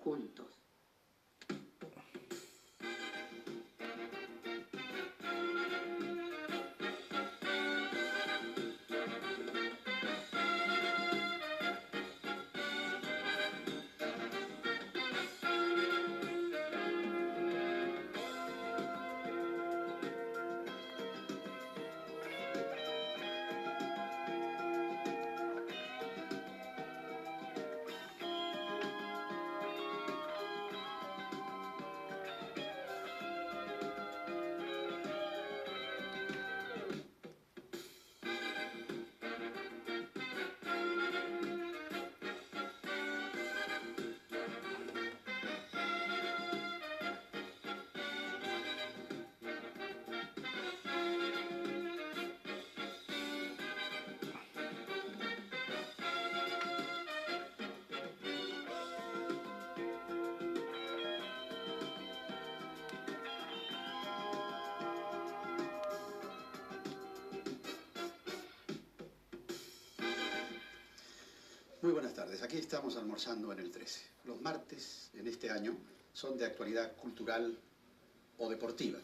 juntos. Muy buenas tardes, aquí estamos almorzando en el 13. Los martes en este año son de actualidad cultural o deportiva.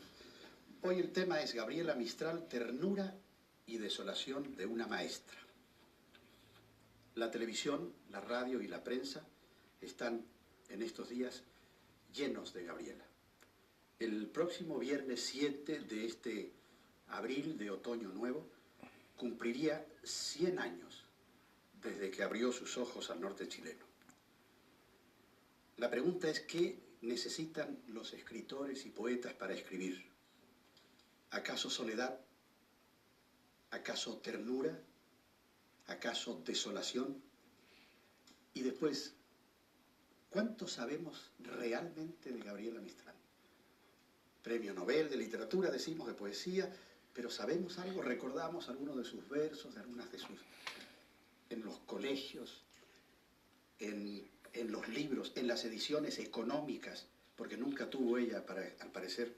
Hoy el tema es Gabriela Mistral, ternura y desolación de una maestra. La televisión, la radio y la prensa están en estos días llenos de Gabriela. El próximo viernes 7 de este abril de otoño nuevo cumpliría 100 años desde que abrió sus ojos al norte chileno. La pregunta es, ¿qué necesitan los escritores y poetas para escribir? ¿Acaso soledad? ¿Acaso ternura? ¿Acaso desolación? Y después, ¿cuánto sabemos realmente de Gabriela Mistral? Premio Nobel de literatura, decimos, de poesía, pero ¿sabemos algo? ¿Recordamos algunos de sus versos, de algunas de sus... en los colegios, en los libros, en las ediciones económicas, porque nunca tuvo ella, al parecer,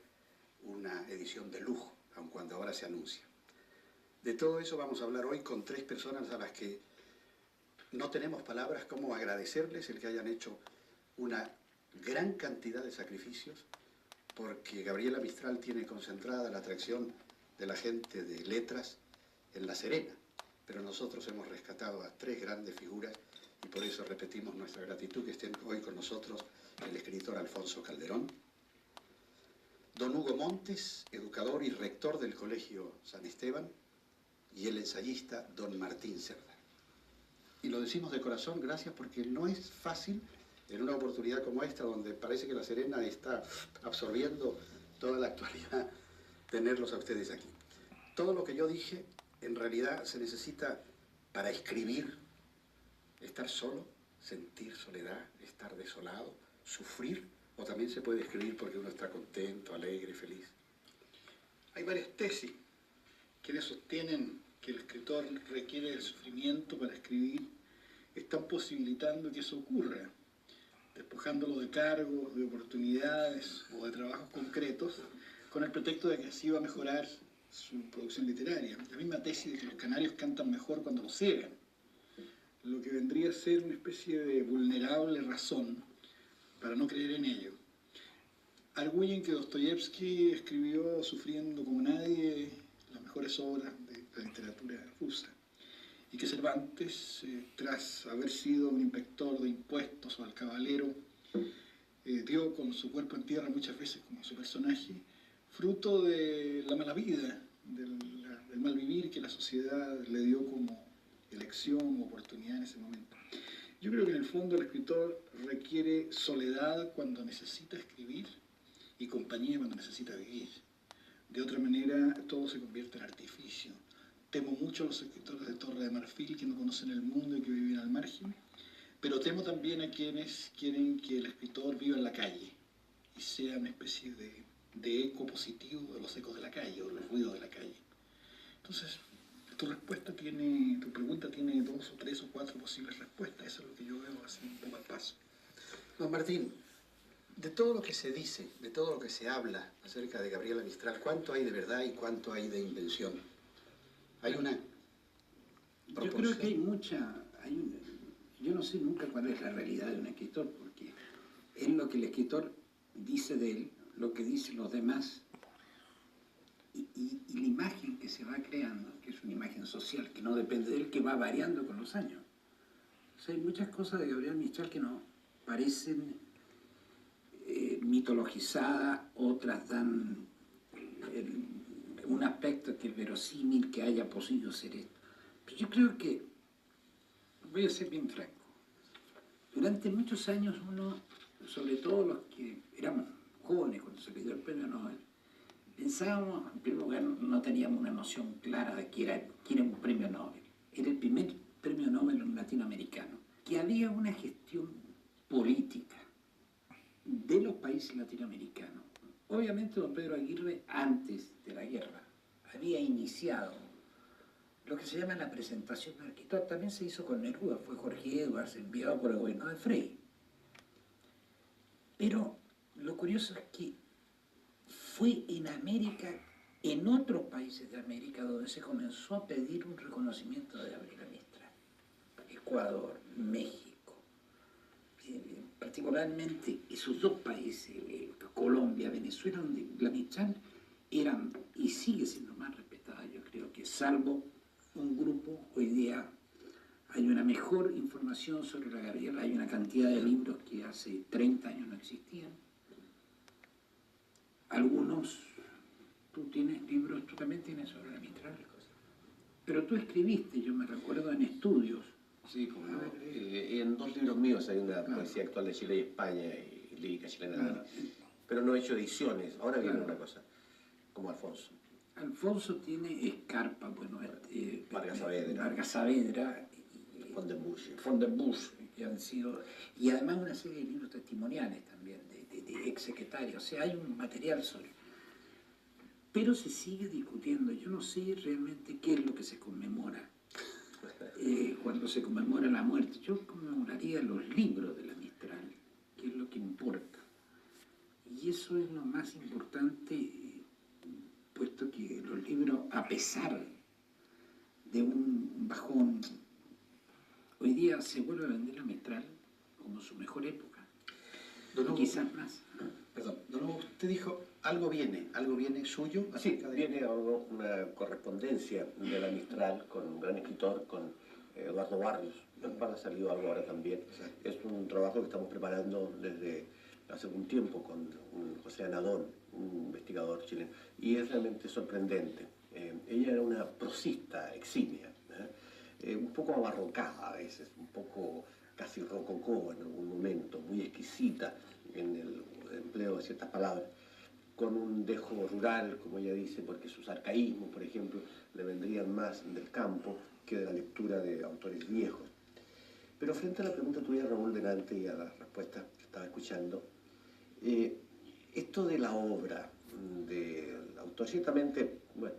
una edición de lujo, aun cuando ahora se anuncia. De todo eso vamos a hablar hoy con tres personas a las que no tenemos palabras cómo agradecerles el que hayan hecho una gran cantidad de sacrificios, porque Gabriela Mistral tiene concentrada la atracción de la gente de letras en La Serena. Pero nosotros hemos rescatado a tres grandes figuras y por eso repetimos nuestra gratitud que estén hoy con nosotros el escritor Alfonso Calderón, don Hugo Montes, educador y rector del Colegio San Esteban, y el ensayista don Martín Cerda. Y lo decimos de corazón, gracias, porque no es fácil en una oportunidad como esta, donde parece que La Serena está absorbiendo toda la actualidad, tenerlos a ustedes aquí. Todo lo que yo dije en realidad se necesita para escribir, estar solo, sentir soledad, estar desolado, sufrir, o también se puede escribir porque uno está contento, alegre, feliz. Hay varias tesis quienes sostienen que el escritor requiere el sufrimiento para escribir, están posibilitando que eso ocurra, despojándolo de cargos, de oportunidades o de trabajos concretos, con el pretexto de que así va a mejorar su producción literaria. La misma tesis de que los canarios cantan mejor cuando los ciegan, lo que vendría a ser una especie de vulnerable razón para no creer en ello. Arguyen que Dostoyevsky escribió sufriendo como nadie las mejores obras de la literatura rusa, y que Cervantes, tras haber sido un inspector de impuestos o alcabalero, dio con su cuerpo en tierra muchas veces como su personaje, fruto de la mala vida, del mal vivir que la sociedad le dio como elección o oportunidad en ese momento. Yo creo que en el fondo el escritor requiere soledad cuando necesita escribir y compañía cuando necesita vivir. De otra manera, todo se convierte en artificio. Temo mucho a los escritores de Torre de Marfil que no conocen el mundo y que viven al margen, pero temo también a quienes quieren que el escritor viva en la calle y sea una especie de eco positivo de los ecos de la calle o de los ruidos de la calle. Entonces, tu pregunta tiene 2 o 3 o 4 posibles respuestas. Eso es lo que yo veo así un poco al paso. Don Martín, de todo lo que se dice, de todo lo que se habla acerca de Gabriela Mistral, ¿cuánto hay de verdad y cuánto hay de invención? Hay una proporción. Yo creo que hay mucha... yo no sé nunca cuál es la realidad de un escritor, porque es lo que el escritor dice de él, lo que dicen los demás, y la imagen que se va creando, que es una imagen social, que no depende de él, que va variando con los años. O sea, hay muchas cosas de Gabriela Mistral que no parecen mitologizadas, otras dan un aspecto que es verosímil, que haya podido ser esto. Pero yo creo que, voy a ser bien franco, durante muchos años uno, sobre todo los que éramos jóvenes cuando se le dio el premio Nobel, pensábamos, en primer lugar, no teníamos una noción clara de quién era un premio Nobel. Era el primer premio Nobel latinoamericano. Que había una gestión política de los países latinoamericanos. Obviamente don Pedro Aguirre, antes de la guerra, había iniciado lo que se llama la presentación del escritor. También se hizo con Neruda, fue Jorge Edwards, enviado por el gobierno de Frei. Pero lo curioso es que fue en América, en otros países de América, donde se comenzó a pedir un reconocimiento de Gabriela Mistral. Ecuador, México, particularmente esos dos países, Colombia, Venezuela, donde la Mistral eran y sigue siendo más respetada, yo creo que salvo un grupo, hoy día hay una mejor información sobre la Gabriela, hay una cantidad de libros que hace 30 años no existían. Algunos, tú tienes libros, tú también tienes sobre la Mistral, pero tú escribiste, yo me recuerdo, en estudios. Sí, como no. En 2 libros míos hay una poesía actual de Chile y España y lírica chilena también. Pero no he hecho ediciones. Ahora viene una cosa, como Alfonso. Alfonso tiene Escarpa, bueno, Vargas Saavedra. Vargas Saavedra, Von den Busch. Von den Busch, que han sido, y además una serie de libros testimoniales también, de ex secretarios. O sea, hay un material sobre. Pero se sigue discutiendo. Yo no sé realmente qué es lo que se conmemora. Cuando se conmemora la muerte, yo conmemoraría los libros de la Mistral, que es lo que importa. Y eso es lo más importante, puesto que los libros, a pesar de un bajón, hoy día se vuelve a vender la Mistral como su mejor época. Don Quizás más. Perdón, don Hugo, usted dijo, algo viene suyo. Sí, viene una correspondencia de la Mistral con un gran escritor, con Eduardo Barrios. Ha salido algo ahora también. Es un trabajo que estamos preparando desde hace algún tiempo con José Anadón, un investigador chileno. Y es realmente sorprendente. Ella era una prosista eximia, un poco abarrocada a veces, un poco casi rococó en algún momento, muy exquisita en el empleo de ciertas palabras, con un dejo rural, como ella dice, porque sus arcaísmos, por ejemplo, le vendrían más del campo que de la lectura de autores viejos. Pero frente a la pregunta tuya, Raúl, delante, y a la respuesta que estaba escuchando, esto de la obra del autor, ciertamente, bueno,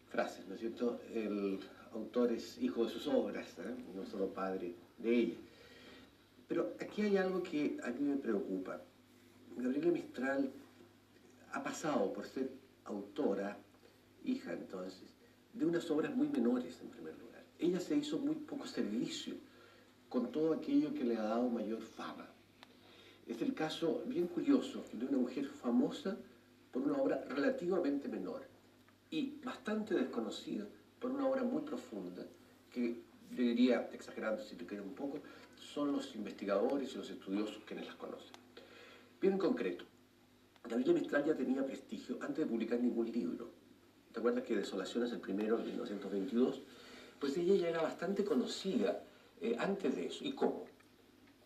frases, ¿no es cierto? El autor es hijo de sus obras, no solo padre de ella. Pero aquí hay algo que a mí me preocupa. Gabriela Mistral ha pasado por ser autora, hija entonces, de unas obras muy menores en primer lugar. Ella se hizo muy poco servicio con todo aquello que le ha dado mayor fama. Es el caso bien curioso de una mujer famosa por una obra relativamente menor y bastante desconocida por una obra muy profunda que, yo diría, exagerando si te quiero un poco, son los investigadores y los estudiosos quienes las conocen. Bien en concreto, Gabriela Mistral ya tenía prestigio antes de publicar ningún libro. ¿Te acuerdas que Desolación es el primero, en 1922? Pues ella ya era bastante conocida antes de eso. ¿Y cómo?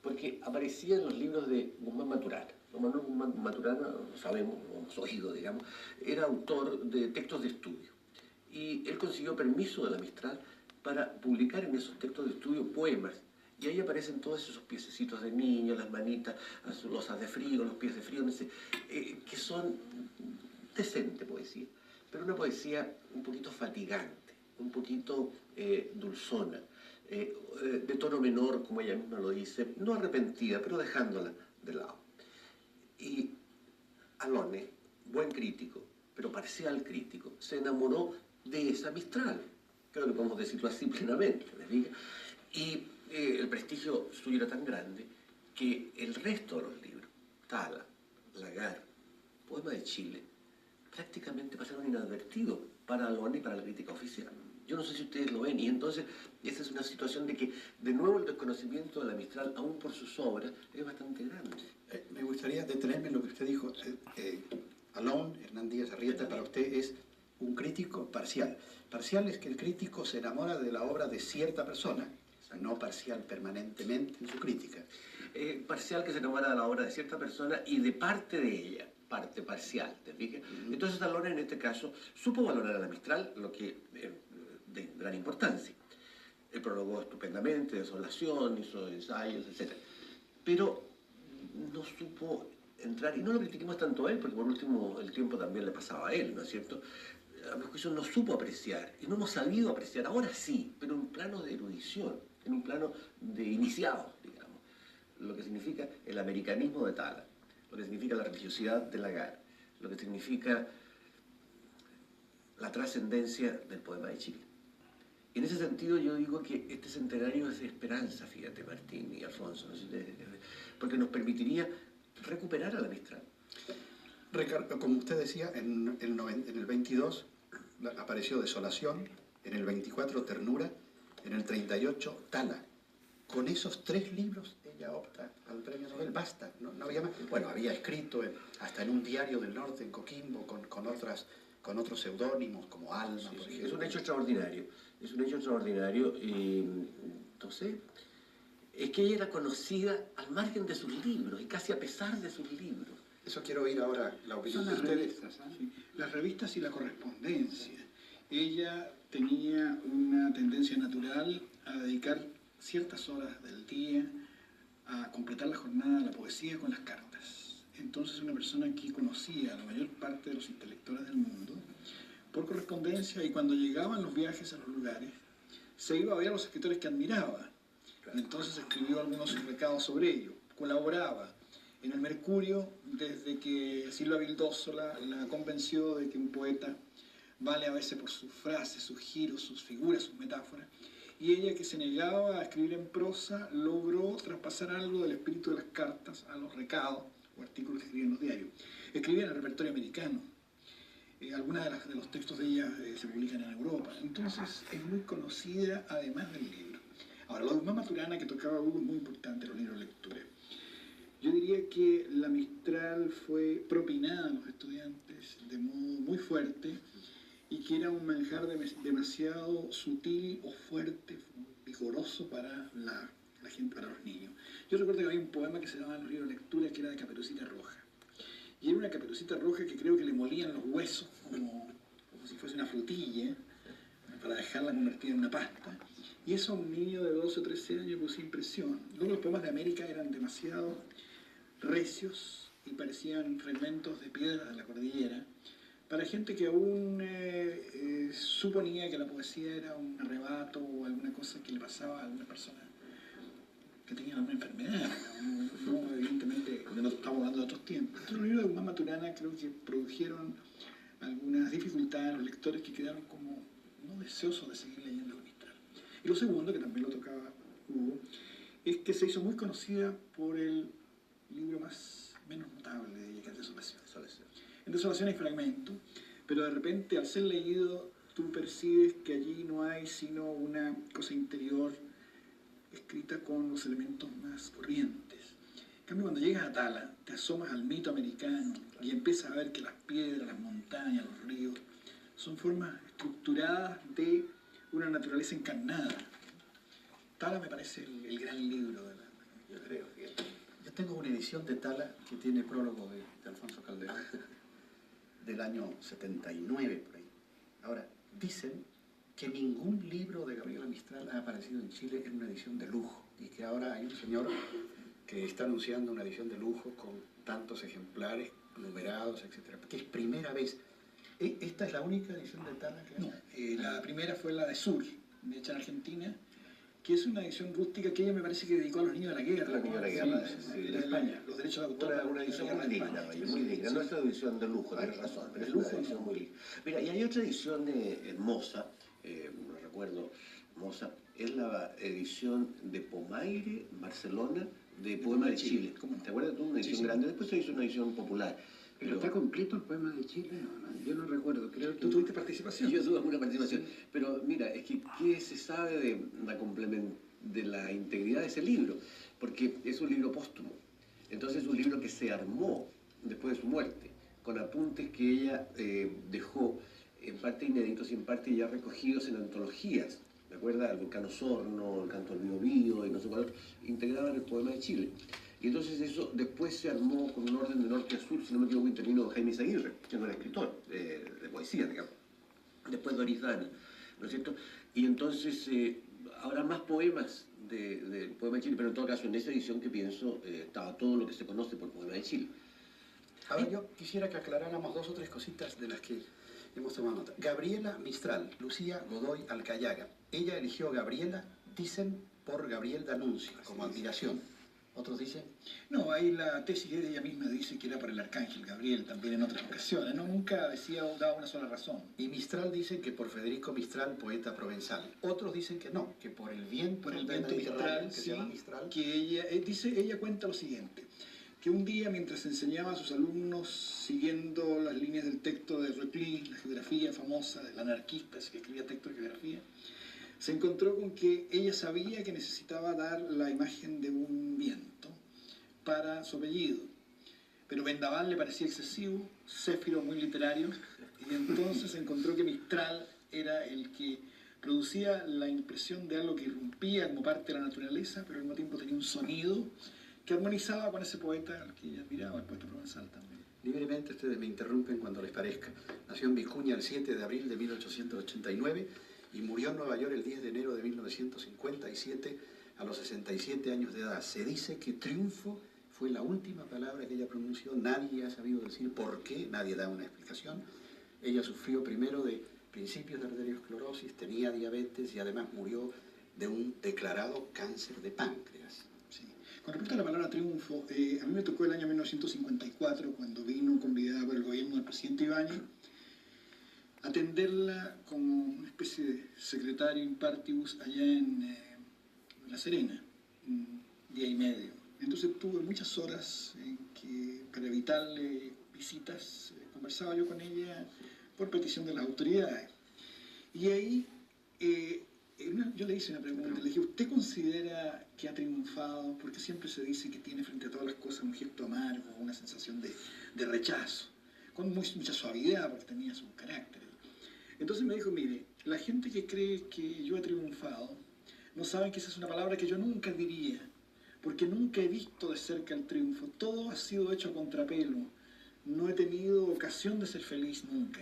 Porque aparecía en los libros de Guzmán Maturana. Manuel Guzmán Maturana, lo sabemos, lo hemos oído, digamos, era autor de textos de estudio. Y él consiguió permiso de la Mistral para publicar en esos textos de estudio poemas. Y ahí aparecen todos esos piececitos de niño, las manitas, las losas de frío, los pies de frío, no sé, que son decente poesía, pero una poesía un poquito fatigante, un poquito dulzona, de tono menor, como ella misma lo dice, no arrepentida, pero dejándola de lado. Y Alone, buen crítico, pero parcial crítico, se enamoró de esa Mistral, creo que podemos decirlo así plenamente, ¿les diga? Y el prestigio suyo era tan grande que el resto de los libros Tala, Lagar, Poema de Chile, prácticamente pasaron inadvertidos para la ONU y para la crítica oficial. Yo no sé si ustedes lo ven, y entonces esa es una situación de que, de nuevo, el desconocimiento de la Mistral, aún por sus obras, es bastante grande. Me gustaría detenerme en lo que usted dijo. Alón, Hernán Díaz Arrieta, para usted es un crítico parcial. Parcial es que el crítico se enamora de la obra de cierta persona, no parcial permanentemente en su crítica. Parcial que se enamora de la obra de cierta persona y de parte de ella, parte parcial, ¿te fijas? Entonces Alón en este caso supo valorar a la Mistral, lo que de gran importancia. Él prologó estupendamente, Desolación, hizo ensayos, etc. Pero no supo entrar, y no lo critiquemos tanto a él, porque por último el tiempo también le pasaba a él, ¿no es cierto? A mi juicio no supo apreciar, y no hemos sabido apreciar, ahora sí, pero en un plano de erudición, en un plano de iniciados, digamos, lo que significa el americanismo de Tala, lo que significa la religiosidad de Lagar, lo que significa la trascendencia del poema de Chile. Y en ese sentido yo digo que este centenario es de esperanza, fíjate, Martín y Alfonso, ¿no? Porque nos permitiría recuperar a la Mistral. Ricardo, como usted decía, en el 22 apareció Desolación, en el 24 Ternura, en el 38 Tala. Con esos 3 libros ella opta al premio Nobel, basta, no había más. Bueno, había escrito hasta en un diario del norte, en Coquimbo, con otros seudónimos, como Alma, Sí, por sí, ejemplo. es un hecho extraordinario, es un hecho extraordinario, y entonces es que ella era conocida al margen de sus libros y casi a pesar de sus libros. Eso quiero oír ahora, la opinión Son de las ustedes. revistas, ¿sí? Las revistas y la correspondencia. Ella tenía una tendencia natural a dedicar ciertas horas del día a completar la jornada de la poesía con las cartas. Entonces una persona que conocía a la mayor parte de los intelectuales del mundo por correspondencia, y cuando llegaban los viajes a los lugares, se iba a ver a los escritores que admiraba. Y entonces escribió algunos recados sobre ello, colaboraba. En el Mercurio, desde que Silva Vildósola la convenció de que un poeta vale a veces por sus frases, sus giros, sus figuras, sus metáforas, y ella, que se negaba a escribir en prosa, logró traspasar algo del espíritu de las cartas a los recados o artículos que escribía en los diarios. Escribía en el repertorio americano. Algunos de los textos de ella se publican en Europa. Entonces es muy conocida además del libro. Ahora, lo de Guzmán Maturana, que tocaba Hugo, es muy importante en los libros de lectura. Yo diría que la Mistral fue propinada a los estudiantes de modo muy fuerte, y que era un manjar demasiado sutil o fuerte, vigoroso para la gente, para los niños. Yo recuerdo que había un poema que se llamaba en los libros de lectura, que era de Caperucita Roja. Y era una Caperucita Roja que creo que le molían los huesos como si fuese una frutilla, para dejarla convertida en una pasta. Y eso a un niño de 12 o 13 años puso impresión. Luego los poemas de América eran demasiado recios y parecían fragmentos de piedra de la cordillera para gente que aún suponía que la poesía era un arrebato o alguna cosa que le pasaba a alguna persona que tenía alguna enfermedad. No, evidentemente, no estamos hablando de otros tiempos. Entonces, los libros de Guzmán Maturana creo que produjeron algunas dificultades a los lectores, que quedaron como no deseosos de seguir leyendo la Mistral. Y lo segundo, que también lo tocaba Hugo, es que se hizo muy conocida por el libro menos notable de ella, que es Desolación. En Desolación hay fragmentos, pero de repente, al ser leído, tú percibes que allí no hay sino una cosa interior escrita con los elementos más corrientes. En cambio, cuando llegas a Tala, te asomas al mito americano y empiezas a ver que las piedras, las montañas, los ríos son formas estructuradas de una naturaleza encarnada. Tala me parece el gran libro de la... Yo creo que... Yo tengo una edición de Tala que tiene prólogo de Alfonso Calderón, del año 79, por ahí. Ahora, dicen que ningún libro de Gabriela Mistral ha aparecido en Chile en una edición de lujo, y que ahora hay un señor que está anunciando una edición de lujo con tantos ejemplares numerados, etc. Que es primera vez. ¿Esta es la única edición de Tala que hay? No, la primera fue la de Sur, hecha en Argentina, que es una edición rústica que ella me parece que dedicó a los niños de la guerra. A los niños de la guerra, sí, de España. Los derechos de autor. Una edición muy digna, muy digna. No es una edición de lujo, tienes razón, pero es una edición muy digna. Mira, y hay otra edición hermosa, no recuerdo, hermosa, es la edición de Pomaire, Barcelona, de Poema de Chile. ¿Cómo no? ¿Te acuerdas tú? Una edición sí. grande. Después se hizo una edición popular. ¿Pero está completo el poema de Chile? Yo no recuerdo, creo que... ¿Tú tuviste participación? Yo tuve alguna participación, pero mira, es que ¿qué se sabe de la integridad de ese libro? Porque es un libro póstumo, entonces es un libro que se armó después de su muerte, con apuntes que ella dejó, en parte inéditos y en parte ya recogidos en antologías, ¿de acuerdo? El Vulcano Osorno, el Canto del Biobío y no sé cuál otro, integraban el poema de Chile. Y entonces eso después se armó con un orden de norte a sur, si no me equivoco, intervino Jaime Izaguirre, que no era escritor de poesía, digamos. Después Doris Dana, ¿no es cierto? Y entonces habrá más poemas del poema de Chile, pero en todo caso en esa edición que pienso estaba todo lo que se conoce por poema de Chile. Ahora yo quisiera que aclaráramos dos o tres cositas de las que hemos tomado nota. Gabriela Mistral, Lucía Godoy Alcayaga. Ella eligió Gabriela, dicen, por Gabriel D'Annunzio, como admiración. Otros dicen... No, ahí la tesis de ella misma dice que era por el arcángel Gabriel también en otras ocasiones, ¿no? Nunca decía o daba una sola razón. Y Mistral dicen que por Federico Mistral, poeta provenzal. Otros dicen que no, que por el viento, Por el viento Mediterráneo, Mistral, que sí, se llama Mistral. que ella, ella cuenta lo siguiente, que un día mientras enseñaba a sus alumnos siguiendo las líneas del texto de Reclus, la geografía famosa del anarquista, ese que escribía texto de geografía, se encontró con que ella sabía que necesitaba dar la imagen de un viento para su apellido, pero vendaval le parecía excesivo, céfiro muy literario, y entonces encontró que Mistral era el que producía la impresión de algo que irrumpía como parte de la naturaleza, pero al mismo tiempo tenía un sonido que armonizaba con ese poeta al que ella admiraba, el poeta provenzal también. Libremente ustedes me interrumpen cuando les parezca. Nació en Vicuña el 7 de abril de 1889 y murió en Nueva York el 10 de enero de 1957 a los 67 años de edad. Se dice que triunfo fue la última palabra que ella pronunció. Nadie ha sabido decir por qué, nadie da una explicación. Ella sufrió primero de principios de arteriosclerosis, tenía diabetes y además murió de un declarado cáncer de páncreas. Sí. Con respecto a la palabra triunfo, a mí me tocó el año 1954, cuando vino convidada por el gobierno del presidente Ibáñez, atenderla como una especie de secretario in partibus allá en La Serena, un día y medio. Entonces tuve muchas horas en que, para evitarle visitas, conversaba yo con ella por petición de las autoridades. Y ahí yo le hice una pregunta, le dije, ¿usted considera que ha triunfado? Porque siempre se dice que tiene frente a todas las cosas un gesto amargo, una sensación de rechazo, con mucha suavidad porque tenía su carácter. Entonces me dijo, mire, la gente que cree que yo he triunfado no saben que esa es una palabra que yo nunca diría, porque nunca he visto de cerca el triunfo. Todo ha sido hecho a contrapelo. No he tenido ocasión de ser feliz nunca.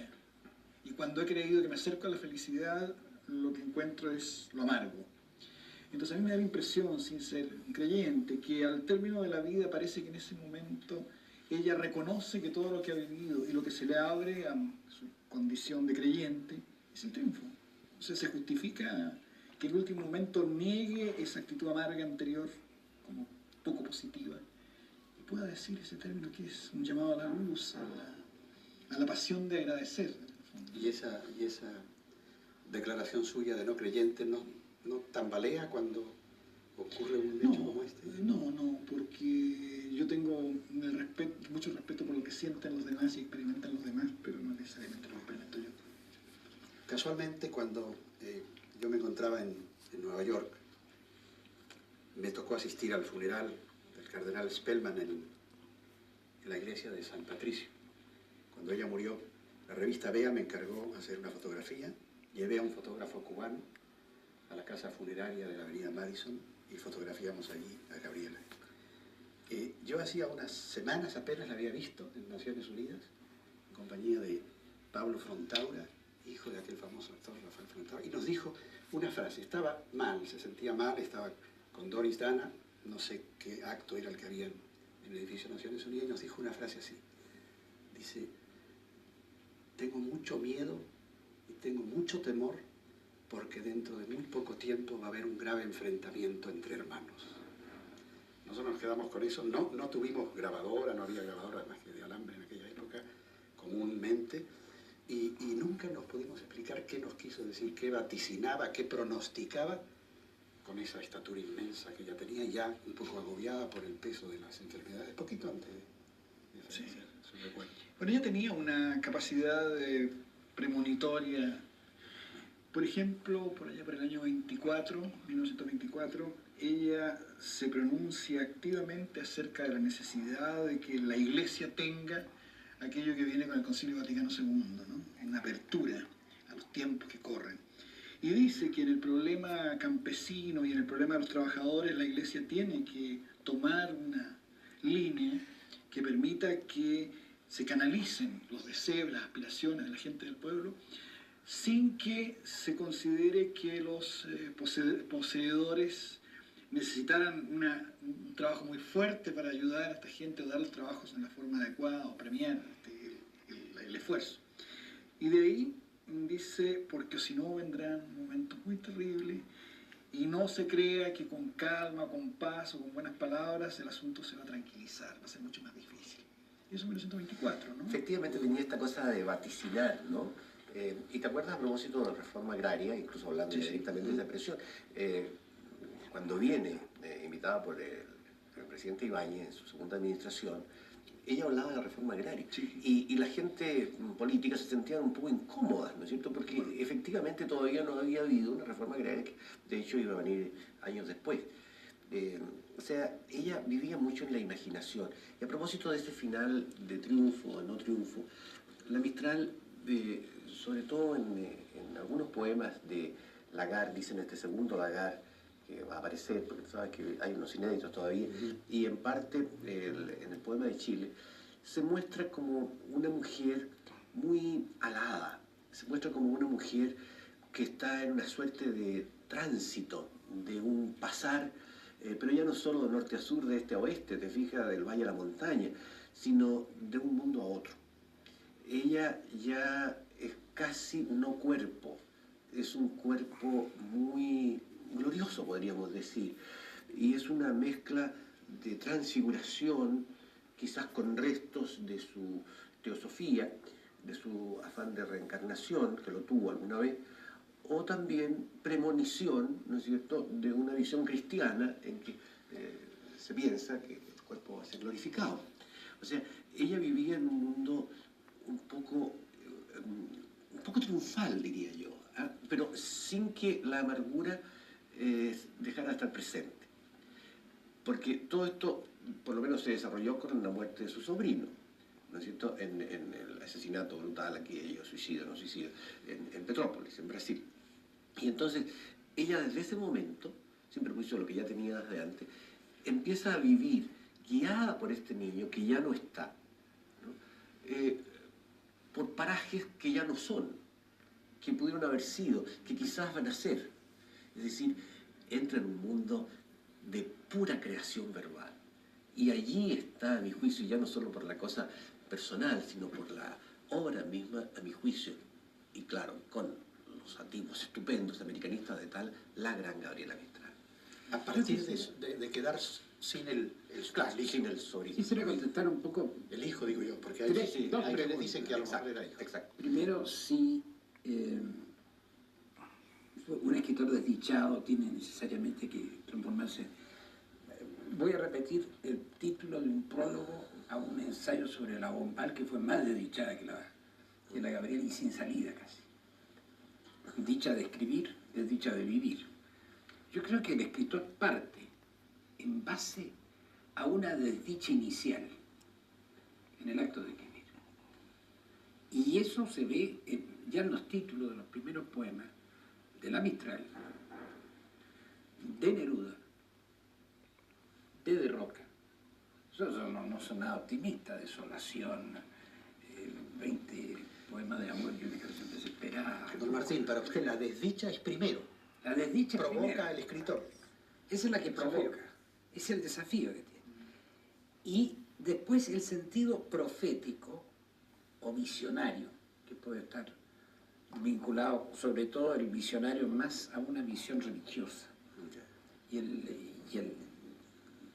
Y cuando he creído que me acerco a la felicidad, lo que encuentro es lo amargo. Entonces a mí me da la impresión, sin ser creyente, que al término de la vida parece que en ese momento ella reconoce que todo lo que ha vivido y lo que se le abre a su condición de creyente es el triunfo. O sea, se justifica que en el último momento niegue esa actitud amarga anterior como poco positiva y pueda decir ese término que es un llamado a la luz, a la pasión de agradecer. Y esa declaración suya de no creyente no tambalea cuando ocurre un hecho como este. No, porque yo tengo mucho respeto por lo que sienten los demás y experimentan los demás, pero no necesariamente lo experimento yo. Casualmente, cuando yo me encontraba en Nueva York, me tocó asistir al funeral del cardenal Spellman en la iglesia de San Patricio. Cuando ella murió, la revista Vea me encargó hacer una fotografía. Llevé a un fotógrafo cubano a la casa funeraria de la avenida Madison y fotografiamos allí a Gabriela. Yo hacía unas semanas apenas la había visto en Naciones Unidas, en compañía de Pablo Frontaura, hijo de aquel famoso actor Rafael Frontaura, y nos dijo una frase. Estaba mal, se sentía mal, estaba con Doris Dana, no sé qué acto era el que había en el edificio de Naciones Unidas, y nos dijo una frase así. Dice, tengo mucho miedo y tengo mucho temor porque dentro de muy poco tiempo va a haber un grave enfrentamiento entre hermanos. Nosotros nos quedamos con eso, no tuvimos grabadora, no había grabadora más que de alambre en aquella época, comúnmente, y nunca nos pudimos explicar qué nos quiso decir, qué vaticinaba, qué pronosticaba con esa estatura inmensa que ella tenía, ya un poco agobiada por el peso de las enfermedades, poquito antes de fallecer, su recuerdo. Bueno, ella tenía una capacidad premonitoria. Por ejemplo, por allá por el año 1924, ella se pronuncia activamente acerca de la necesidad de que la Iglesia tenga aquello que viene con el Concilio Vaticano II, ¿no? Una apertura a los tiempos que corren. Y dice que en el problema campesino y en el problema de los trabajadores, la Iglesia tiene que tomar una línea que permita que se canalicen los deseos, las aspiraciones de la gente del pueblo, sin que se considere que los poseedores necesitaran un trabajo muy fuerte para ayudar a esta gente o dar los trabajos en la forma adecuada o premiar el esfuerzo. Y de ahí dice, porque si no vendrán momentos muy terribles y no se crea que con calma, con paz o con buenas palabras el asunto se va a tranquilizar, va a ser mucho más difícil. Y eso en 1924, ¿no? Efectivamente tenía esta cosa de vaticinar, ¿no? Y te acuerdas a propósito de la reforma agraria, incluso hablando Sí, sí. directamente de esa presión, cuando viene invitada por el presidente Ibáñez en su segunda administración, ella hablaba de la reforma agraria. Sí. Y la gente política se sentía un poco incómoda, ¿no es cierto? Porque efectivamente todavía no había habido una reforma agraria que de hecho iba a venir años después. O sea, ella vivía mucho en la imaginación. Y a propósito de ese final de triunfo o no triunfo, la Mistral, sobre todo en algunos poemas de Lagarde, dicen este segundo Lagarde, que va a aparecer, porque tú sabes que hay unos inéditos todavía, y en parte en el poema de Chile, se muestra como una mujer muy alada, se muestra como una mujer que está en una suerte de tránsito, de un pasar, pero ya no solo de norte a sur, de este a oeste, te fijas, del valle a la montaña, sino de un mundo a otro. Ella ya es casi no cuerpo, es un cuerpo muy glorioso, podríamos decir, y es una mezcla de transfiguración, quizás con restos de su teosofía, de su afán de reencarnación, que lo tuvo alguna vez, o también premonición, ¿no es cierto?, de una visión cristiana en que se piensa que el cuerpo va a ser glorificado. O sea, ella vivía en un mundo un poco triunfal, diría yo, ¿eh? Pero sin que la amargura dejara de estar presente. Porque todo esto, por lo menos, se desarrolló con la muerte de su sobrino, ¿no es cierto?, en el asesinato brutal, aquello, suicidio, no suicidio, en Petrópolis, en Brasil. Y entonces, ella desde ese momento, sin perjuicio de lo que ya tenía desde antes, empieza a vivir, guiada por este niño que ya no está, ¿no? Por parajes que ya no son, que pudieron haber sido, que quizás van a ser. Es decir, entra en un mundo de pura creación verbal. Y allí está, a mi juicio, ya no solo por la cosa personal, sino por la obra misma, a mi juicio, y claro, con los antiguos estupendos americanistas de tal, la gran Gabriela Mistral. A partir de quedar sin el Sin el sobrino. Quisiera contestar un poco. el hijo, digo yo, porque hay, Sí, dos hay quienes preguntas. dicen que a lo mejor Exacto, era hijo. exacto. Primero, si un escritor desdichado tiene necesariamente que transformarse. Voy a repetir el título de un prólogo a un ensayo sobre la Bombal que fue más desdichada que la Gabriela y sin salida casi. Dicha de escribir, desdicha de vivir. Yo creo que el escritor parte en base a una desdicha inicial en el acto de escribir. Y eso se ve ya en los títulos de los primeros poemas de la Mistral, de Neruda, de Roca. Eso no son nada optimista, desolación, 20 poemas de amor y una canción desesperada. Don Martín, para usted la desdicha es primero, La desdicha es provoca primera. al escritor. Esa es la que provoca, es el desafío que tiene. Y después el sentido profético o visionario, que puede estar vinculado, sobre todo el visionario, más a una visión religiosa. Y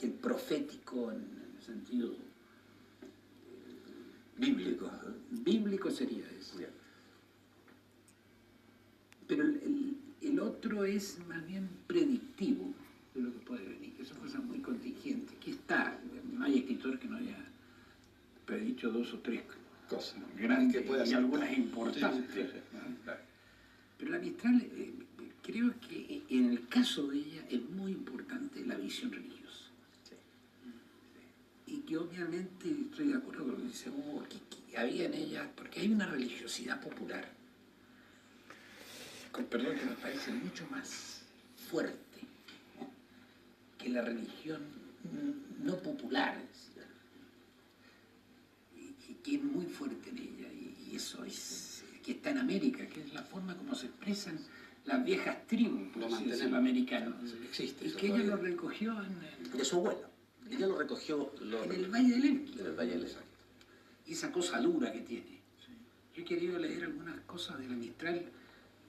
el profético en el sentido Bíblico. bíblico sería eso. Ya. Pero el otro otro es más bien predictivo de lo que puede venir. Son cosas muy contingentes. Aquí está, no hay escritor que no haya predicho 2 o 3 cosas grandes que pueda y ser algunas importantes. Sí, sí, sí. ¿No? Pero la Mistral, creo que en el caso de ella es muy importante la visión religiosa. Y que obviamente estoy de acuerdo con lo que dice Hugo, que había en ella, porque hay una religiosidad popular, con perdón, que me parece mucho más fuerte, ¿no?, que la religión no popular, y que es muy fuerte en ella, y eso es, que está en América, que es la forma como se expresan las viejas tribus, por así decirlo, americanos, Existe y eso que ella todavía. lo recogió De su abuela. Ella lo recogió en el Valle del Elqui. en el Valle del Elqui. Y esa cosa dura que tiene. Yo he querido leer algunas cosas de la Mistral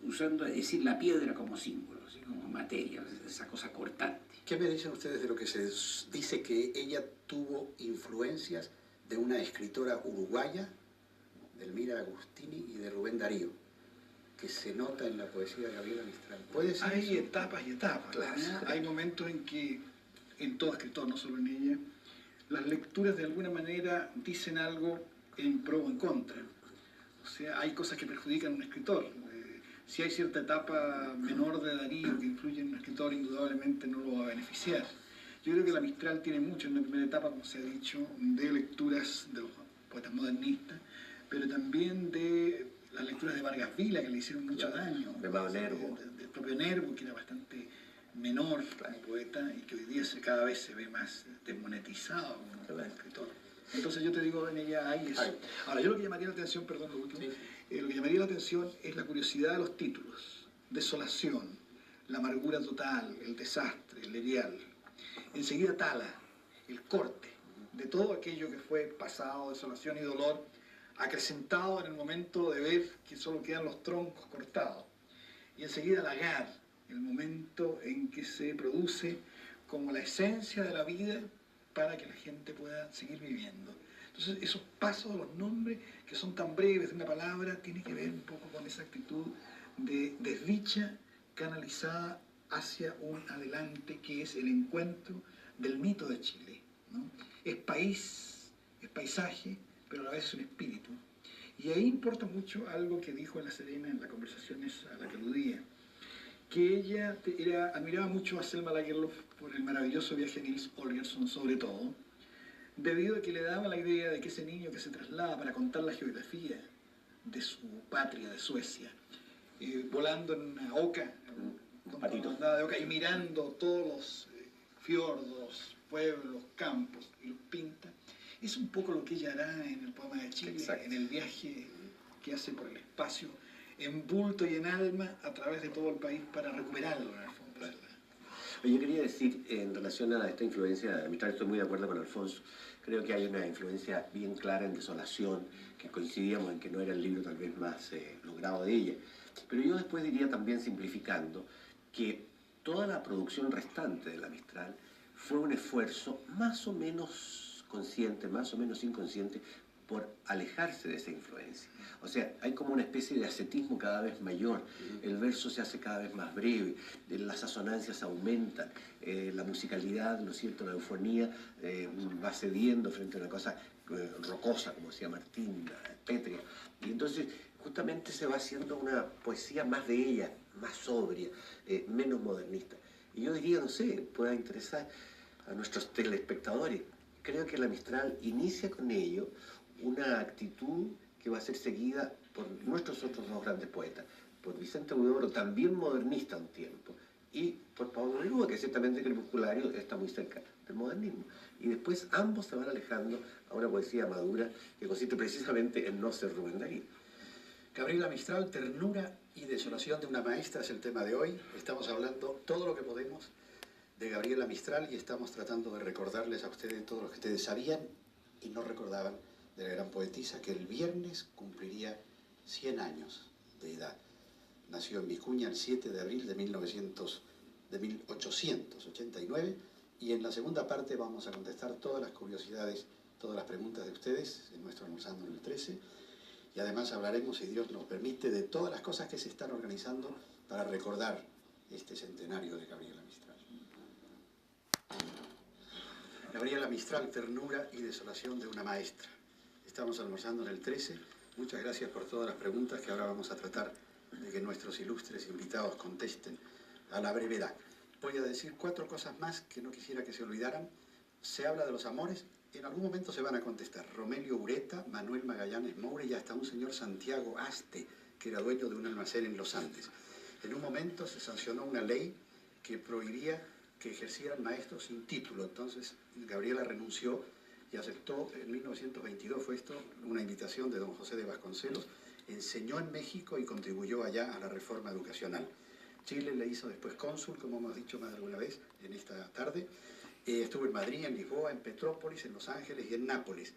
usando, es decir, la piedra como símbolo, así como materia, esa cosa cortante. ¿Qué me dicen ustedes de lo que se dice que ella tuvo influencias de una escritora uruguaya, de Elmira Agustini y de Rubén Darío, que se nota en la poesía de Gabriela Mistral? ¿Puede ser Hay eso? etapas y etapas. Claro. ¿No? Hay momentos en que, en todo escritor, no solo en ella, las lecturas de alguna manera dicen algo en pro o en contra. O sea, hay cosas que perjudican a un escritor. Si hay cierta etapa menor de Darío que influye en un escritor, indudablemente no lo va a beneficiar. Yo creo que la Mistral tiene mucho en la primera etapa, como se ha dicho, de lecturas de los poetas modernistas, pero también de las lecturas de Vargas Vila, que le hicieron mucho daño. De Amado Nervo. Del propio Nervo, que era bastante menor como poeta y que hoy día cada vez se ve más desmonetizado como escritor. Entonces yo te digo, en ella hay eso. Ahora, yo lo que llamaría la atención, perdón, lo último, lo que llamaría la atención es la curiosidad de los títulos. Desolación, la amargura total, el desastre, el erial. Enseguida Tala, el corte de todo aquello que fue pasado, desolación y dolor, acrecentado en el momento de ver que solo quedan los troncos cortados. Y enseguida Lagar, el momento en que se produce como la esencia de la vida para que la gente pueda seguir viviendo. Entonces, esos pasos de los nombres, que son tan breves de una palabra, tiene que ver un poco con esa actitud de desdicha canalizada hacia un adelante que es el encuentro del mito de Chile, ¿no? Es país, es paisaje, pero a la vez es un espíritu. Y ahí importa mucho algo que dijo en La Serena en las conversaciones a la que aludía, que ella admiraba mucho a Selma Lagerlöf por el maravilloso viaje de Nils Holgersson, sobre todo, debido a que le daba la idea de que ese niño que se traslada para contar la geografía de su patria, de Suecia, volando en una oca, de oca, y mirando todos los fiordos, pueblos, campos, y los pinta, es un poco lo que ella hará en el poema de Chile, en el viaje que hace por el espacio, en bulto y en alma, a través de todo el país para recuperarlo en el fondo. Yo quería decir, en relación a esta influencia, estoy muy de acuerdo con Alfonso, creo que hay una influencia bien clara en Desolación, que coincidíamos en que no era el libro tal vez más logrado de ella, pero yo después diría también, simplificando, que toda la producción restante de la Mistral fue un esfuerzo más o menos consciente, más o menos inconsciente, por alejarse de esa influencia. O sea, hay como una especie de ascetismo cada vez mayor, el verso se hace cada vez más breve, las asonancias aumentan, la musicalidad, ¿no es cierto?, la eufonía va cediendo frente a una cosa rocosa, como decía Martín, pétrea. Y entonces justamente se va haciendo una poesía más de ella, más sobria, menos modernista. Y yo diría, no sé, pueda interesar a nuestros telespectadores. Creo que la Mistral inicia con ello una actitud que va a ser seguida por nuestros otros dos grandes poetas, por Vicente Huidobro, también modernista un tiempo, y por Pablo Neruda, que ciertamente crepusculario está muy cerca del modernismo. Y después ambos se van alejando a una poesía madura que consiste precisamente en no ser Rubén Darío. Gabriela Mistral, ternura y desolación de una maestra es el tema de hoy. Estamos hablando todo lo que podemos de Gabriela Mistral y estamos tratando de recordarles a ustedes todo lo que ustedes sabían y no recordaban de la gran poetisa que el viernes cumpliría 100 años de edad. Nació en Vicuña el 7 de abril de 1889 y en la segunda parte vamos a contestar todas las curiosidades, todas las preguntas de ustedes en nuestro Almorzando en el 13 y además hablaremos, si Dios nos permite, de todas las cosas que se están organizando para recordar este centenario de Gabriela Mistral. Gabriela Mistral, ternura y desolación de una maestra. Estamos almorzando en el 13. Muchas gracias por todas las preguntas que ahora vamos a tratar de que nuestros ilustres invitados contesten a la brevedad. Voy a decir 4 cosas más que no quisiera que se olvidaran. Se habla de los amores, en algún momento se van a contestar. Romelio Ureta, Manuel Magallanes Moure y hasta un señor Santiago Aste, que era dueño de un almacén en los Andes. En un momento se sancionó una ley que prohibía que ejercieran maestros sin título. Entonces Gabriela renunció y aceptó, en 1922 fue esto, una invitación de don José de Vasconcelos, enseñó en México y contribuyó allá a la reforma educacional. Chile le hizo después cónsul, como hemos dicho más de alguna vez en esta tarde. Estuvo en Madrid, en Lisboa, en Petrópolis, en Los Ángeles y en Nápoles.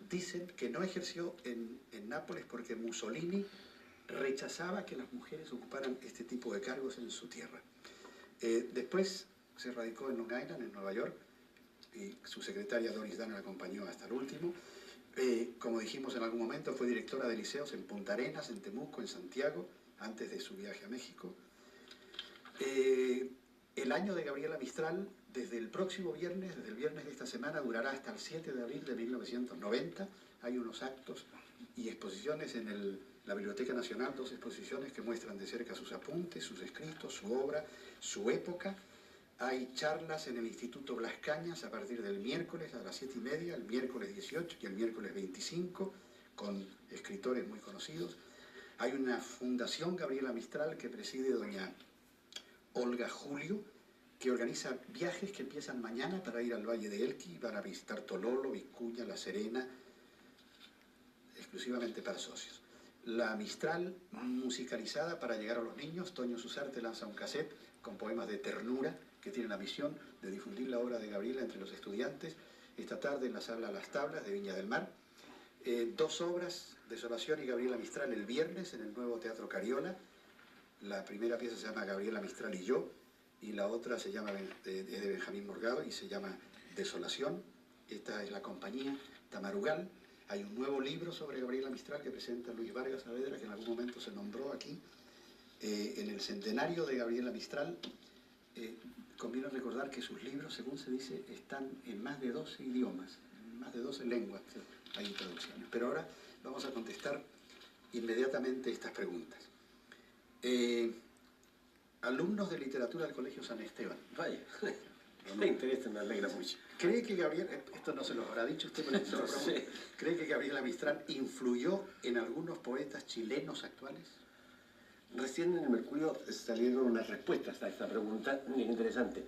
Dicen que no ejerció en Nápoles porque Mussolini rechazaba que las mujeres ocuparan este tipo de cargos en su tierra. Después se radicó en Long Island, en Nueva York, y su secretaria Doris Day la acompañó hasta el último. Como dijimos en algún momento, fue directora de liceos en Punta Arenas, en Temuco, en Santiago, antes de su viaje a México. El año de Gabriela Mistral, desde el próximo viernes, desde el viernes de esta semana, durará hasta el 7 de abril de 1990. Hay unos actos y exposiciones en la Biblioteca Nacional, 2 exposiciones que muestran de cerca sus apuntes, sus escritos, su obra, su época. Hay charlas en el Instituto Blas Cañas a partir del miércoles a las 7:30, el miércoles 18 y el miércoles 25, con escritores muy conocidos. Hay una fundación Gabriela Mistral que preside doña Olga Julio, que organiza viajes que empiezan mañana para ir al Valle de Elqui, van a visitar Tololo, Vicuña, La Serena, exclusivamente para socios. La Mistral musicalizada para llegar a los niños. Toño Susarte lanza un cassette con poemas de ternura que tiene la misión de difundir la obra de Gabriela entre los estudiantes. Esta tarde en la sala Las Tablas de Viña del Mar. 2 obras, Desolación y Gabriela Mistral, el viernes en el nuevo Teatro Cariola. La primera pieza se llama Gabriela Mistral y yo, y la otra se llama, es de Benjamín Morgado y se llama Desolación. Esta es la compañía Tamarugal. Hay un nuevo libro sobre Gabriela Mistral que presenta Luis Vargas Saavedra, que en algún momento se nombró aquí. En el centenario de Gabriela Mistral, conviene recordar que sus libros, según se dice, están en más de 12 idiomas, en más de 12 lenguas hay traducciones. Pero ahora vamos a contestar inmediatamente estas preguntas. Alumnos de literatura del Colegio San Esteban. Vaya, me interesa, me alegra mucho. ¿Cree que Gabriela, esto no se lo habrá dicho usted, pero No sé. ¿cree que Gabriela Mistral influyó en algunos poetas chilenos actuales? Recién en el Mercurio salieron unas respuestas a esta pregunta muy interesante.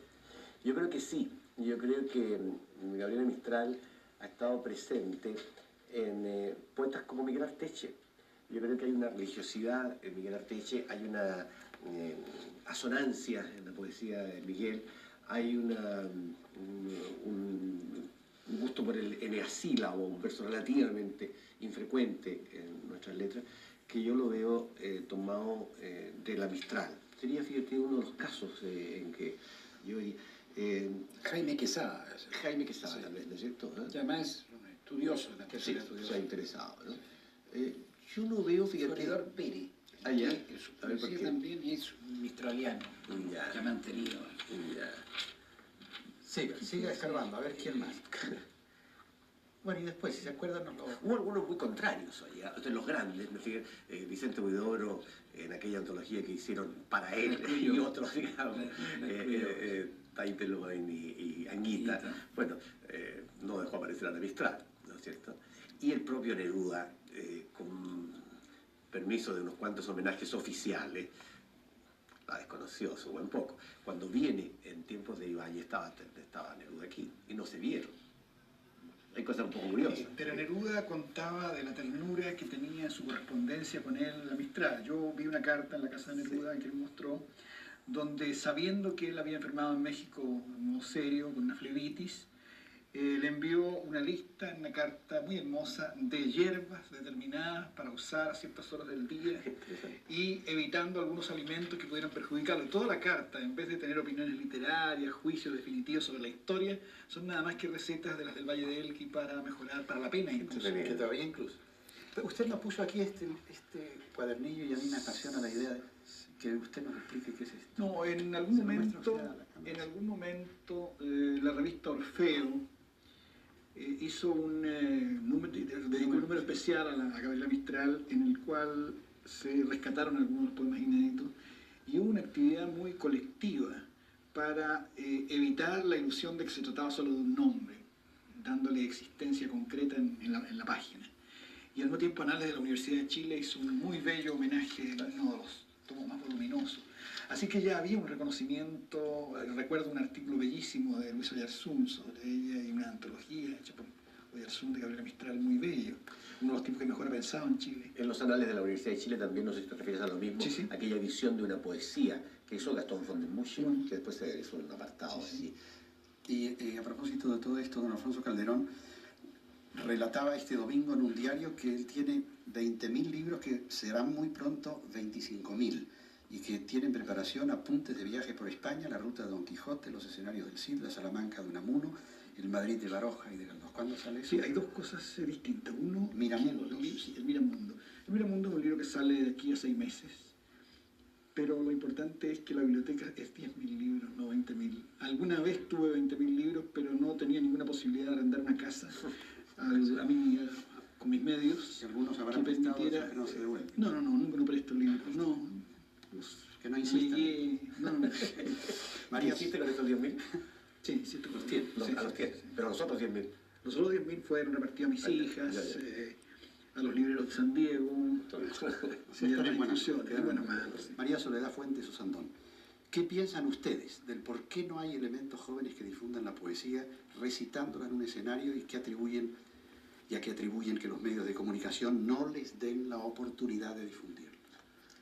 Yo creo que sí. Yo creo que Gabriela Mistral ha estado presente en poetas como Miguel Arteche. Yo creo que hay una religiosidad en Miguel Arteche, hay una asonancia en la poesía de Miguel, hay un gusto por el eneasílabo, un verso relativamente infrecuente en nuestras letras, que yo lo veo tomado de la Mistral. Sería, fíjate, uno de los casos en que yo diría... Jaime Quesada. Jaime Quesada, Sí. tal vez, ¿no es cierto? Y además, un estudioso de la Sí, literatura. se ha interesado, ¿no? Yo no veo, fíjate... Floridor Pérez. Ah, ya. Que su A ver, ¿por poesía qué? también es un mistraliano, Ya. que ha mantenido. Ya. Siga escarbando, a ver quién más. Bueno, y después, si se acuerdan, nos lo... Hubo algunos muy contrarios allá, de los grandes, me fijé, Vicente Huidobro, en aquella antología que hicieron para él, y otros, digamos, Taite Lobain y Anguita. Bueno, no dejó aparecer a la Mistral, ¿no es cierto? Y el propio Neruda, con permiso de unos cuantos homenajes oficiales, la desconoció su buen poco. Cuando viene en tiempos de Ibáñez estaba Neruda aquí y no se vieron. Hay cosas un poco curiosas. Pero Neruda contaba de la ternura que tenía su correspondencia con él, la Mistral. Yo vi una carta en la casa de Neruda que él mostró, donde sabiendo que él había enfermado en México muy serio, con una flebitis, le envió una lista en una carta muy hermosa de hierbas determinadas para usar a ciertas horas del día y evitando algunos alimentos que pudieran perjudicarlo. Toda la carta, en vez de tener opiniones literarias, juicios definitivos sobre la historia, son nada más que recetas de las del Valle de Elqui para mejorar, para la pena incluso. Que todavía incluso. Usted nos puso aquí este cuadernillo y a mí me apasiona la idea de que usted nos explique qué es esto. No, en algún Se lo muestro momento, a usted a la cámara. en algún momento la revista Orfeo hizo dedicó un número especial a Gabriela Mistral, en el cual se rescataron algunos poemas inéditos y hubo una actividad muy colectiva para evitar la ilusión de que se trataba solo de un nombre, dándole existencia concreta en la página. Y al mismo tiempo Anales de la Universidad de Chile hizo un muy bello homenaje, uno de los tomos más voluminosos. Así que ya había un reconocimiento, recuerdo un artículo bellísimo de Luis Oyarzún sobre ella y una antología hecha por Oyarzún de Gabriela Mistral muy bello, uno de los tipos que mejor ha pensado en Chile. En los Anales de la Universidad de Chile también, no sé si te refieres a lo mismo, Sí, sí. aquella visión de una poesía que hizo Gastón Fondemuche, Bueno. que después se hizo un apartado Sí, así. Y a propósito de todo esto, don Alfonso Calderón relataba este domingo en un diario que él tiene 20.000 libros que serán muy pronto 25.000 y que tienen preparación apuntes de viaje por España, la ruta de Don Quijote, los escenarios del Cid, la Salamanca de Unamuno, el Madrid de Baroja y de Galdós. ¿Cuándo sale eso? Sí, hay dos cosas distintas. Uno, Miramundos. Sí, el Miramundo. El Miramundo es un libro que sale de aquí a 6 meses. Pero lo importante es que la biblioteca es 10.000 libros, no 20.000. Alguna vez tuve 20.000 libros, pero no tenía ninguna posibilidad de arrendar una casa con mis medios. Si algunos habrán que prestado permitiera... eso que no se devuelven. No, nunca no presto libros. No. Que no insistan. No. María, ¿Hiciste con estos 10.000? Sí, sí, tú Los tienes, sí, A los 10, pero los otros 10.000. Los otros 10.000 fueron repartidos a mis hijas, a los libreros de San Diego, Sí, y a están las en buenas instituciones, manos. en buenas manos. Sí. María Soledad Fuentes Osandón, ¿qué piensan ustedes del por qué no hay elementos jóvenes que difundan la poesía recitándola en un escenario y que atribuyen que los medios de comunicación no les den la oportunidad de difundirla?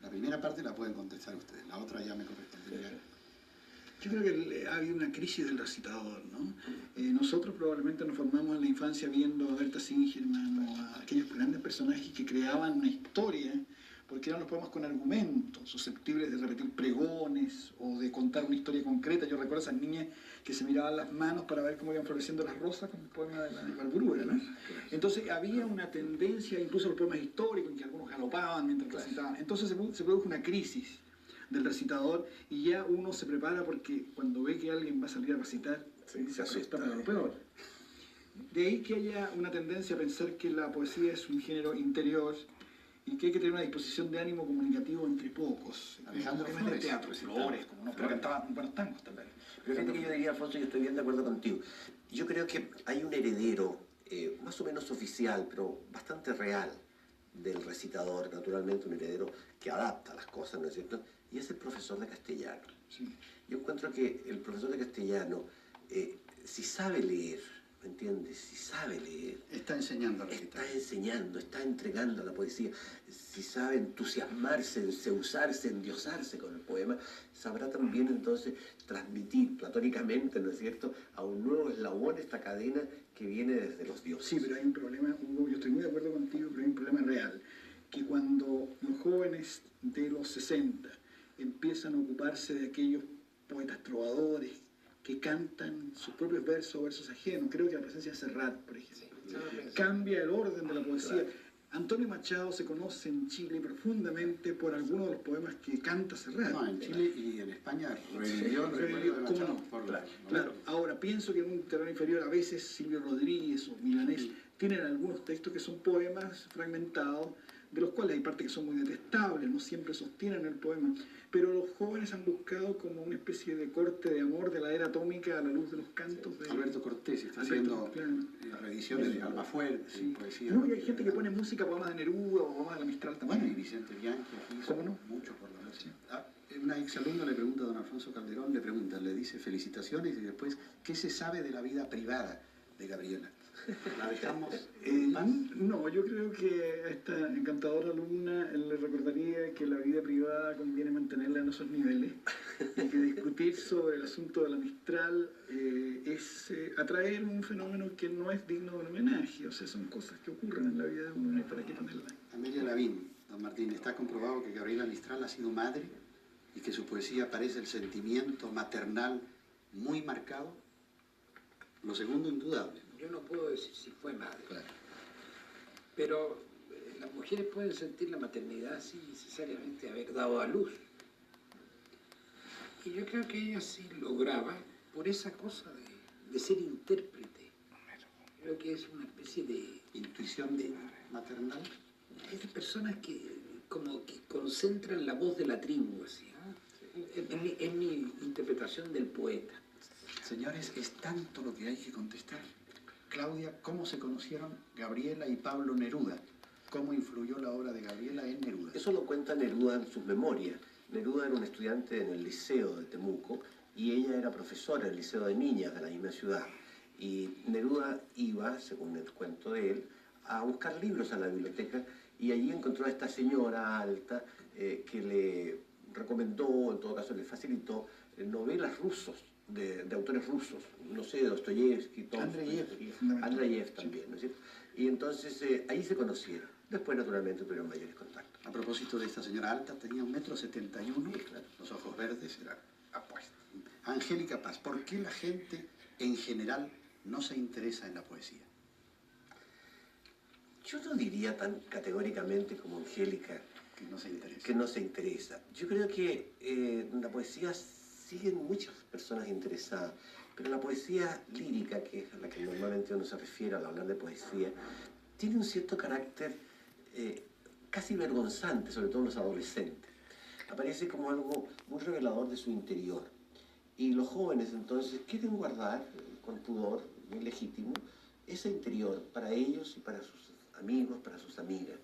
La primera parte la pueden contestar ustedes, la otra ya me correspondería. Yo creo que ha habido una crisis del recitador, ¿no? Nosotros probablemente nos formamos en la infancia viendo a Berta Singerman o a aquellos grandes personajes que creaban una historia, porque eran los poemas con argumentos, susceptibles de repetir pregones o de contar una historia concreta. Yo recuerdo a esas niñas que se miraban las manos para ver cómo iban floreciendo las rosas con el poema de la Barburúa, ¿no? Entonces había una tendencia, incluso los poemas históricos, en que algunos galopaban mientras recitaban. Entonces se produjo una crisis del recitador y ya uno se prepara porque cuando ve que alguien va a salir a recitar, se asusta para lo peor. De ahí que haya una tendencia a pensar que la poesía es un género interior y que hay que tener una disposición de ánimo comunicativo entre pocos. Alejandro Como temas de Flores. teatro, Flores, como no, pero cantaban buenos tangos también. Pero fíjate que yo diría, Alfonso, y estoy bien de acuerdo contigo. Yo creo que hay un heredero, más o menos oficial, pero bastante real, del recitador, naturalmente un heredero que adapta las cosas, ¿no es cierto? Y es el profesor de castellano. Sí. Yo encuentro que el profesor de castellano, si sabe leer, ¿me entiendes? Si sabe leer, Está enseñando a recitar. está enseñando, está entregando la poesía. Si sabe entusiasmarse, enseusarse, endiosarse con el poema, sabrá también entonces transmitir platónicamente, ¿no es cierto?, a un nuevo eslabón esta cadena que viene desde los dioses. Sí, pero hay un problema, Hugo, yo estoy muy de acuerdo contigo, pero hay un problema real, que cuando los jóvenes de los 60 empiezan a ocuparse de aquellos poetas trovadores que cantan sus propios versos o versos ajenos, creo que la presencia de Serrat, por ejemplo, cambia el orden de la poesía. Antonio Machado se conoce en Chile profundamente por algunos de los poemas que canta Serrat. No, en Chile y en España revivió el recuerdo de ¿Cómo Machado no? por Claro, ahora pienso que en un terreno inferior a veces Silvio Rodríguez o Milanés tienen algunos textos que son poemas fragmentados, de los cuales hay partes que son muy detestables, no siempre sostienen el poema, pero los jóvenes han buscado como una especie de corte de amor de la era atómica a la luz de los cantos de Alberto Cortés está Alberto, haciendo claro. reediciones de Almafuerte, Sí. poesía. No, y hay gente que pone música, poemas de Neruda o poemas de la Mistral Bueno, y también. Vicente Bianchi aquí hizo ¿Cómo no? mucho por la música. Una exalumna le pregunta a don Alfonso Calderón, le dice felicitaciones y después, ¿qué se sabe de la vida privada de Gabriela? ¿La dejamos en paz? No, yo creo que a esta encantadora alumna le recordaría que la vida privada conviene mantenerla en esos niveles y que discutir sobre el asunto de la Mistral es atraer un fenómeno que no es digno de un homenaje, o sea, son cosas que ocurren en la vida de uno y para qué ponerla. Amelia Lavín, don Martín, está comprobado que Gabriela Mistral ha sido madre y que su poesía parece el sentimiento maternal muy marcado. Lo segundo, indudable. Yo no puedo decir si fue madre, Claro. pero la mujeres pueden sentir la maternidad sin necesariamente haber dado a luz. Y yo creo que ella sí lograba, por esa cosa de ser intérprete. Creo que es una especie de Intuición maternal. Es de personas que como que concentran la voz de la tribu, así, ¿no? Es mi interpretación del poeta. Señores, es tanto lo que hay que contestar. Claudia, ¿cómo se conocieron Gabriela y Pablo Neruda? ¿Cómo influyó la obra de Gabriela en Neruda? Eso lo cuenta Neruda en sus memorias. Neruda era un estudiante en el liceo de Temuco y ella era profesora en el liceo de niñas de la misma ciudad. Y Neruda iba, según el cuento de él, a buscar libros a la biblioteca y allí encontró a esta señora alta que le recomendó, en todo caso le facilitó, novelas rusos, de autores rusos, no sé, Dostoyevsky, Andreyev también, ¿no es cierto? Y entonces ahí se conocieron. Después, naturalmente, tuvieron mayores contactos. A propósito de esta señora alta, tenía 1,71 m, los ojos verdes, era apuesta. Angélica Paz, ¿por qué la gente en general no se interesa en la poesía? Yo no diría tan categóricamente como Angélica Que no se interesa. que no se interesa. Yo creo que en la poesía siguen muchas personas interesadas, pero la poesía lírica, que es a la que normalmente uno se refiere al hablar de poesía, tiene un cierto carácter casi vergonzante, sobre todo en los adolescentes. Aparece como algo muy revelador de su interior. Y los jóvenes entonces quieren guardar con pudor, muy legítimo, ese interior para ellos y para sus amigos, para sus amigas.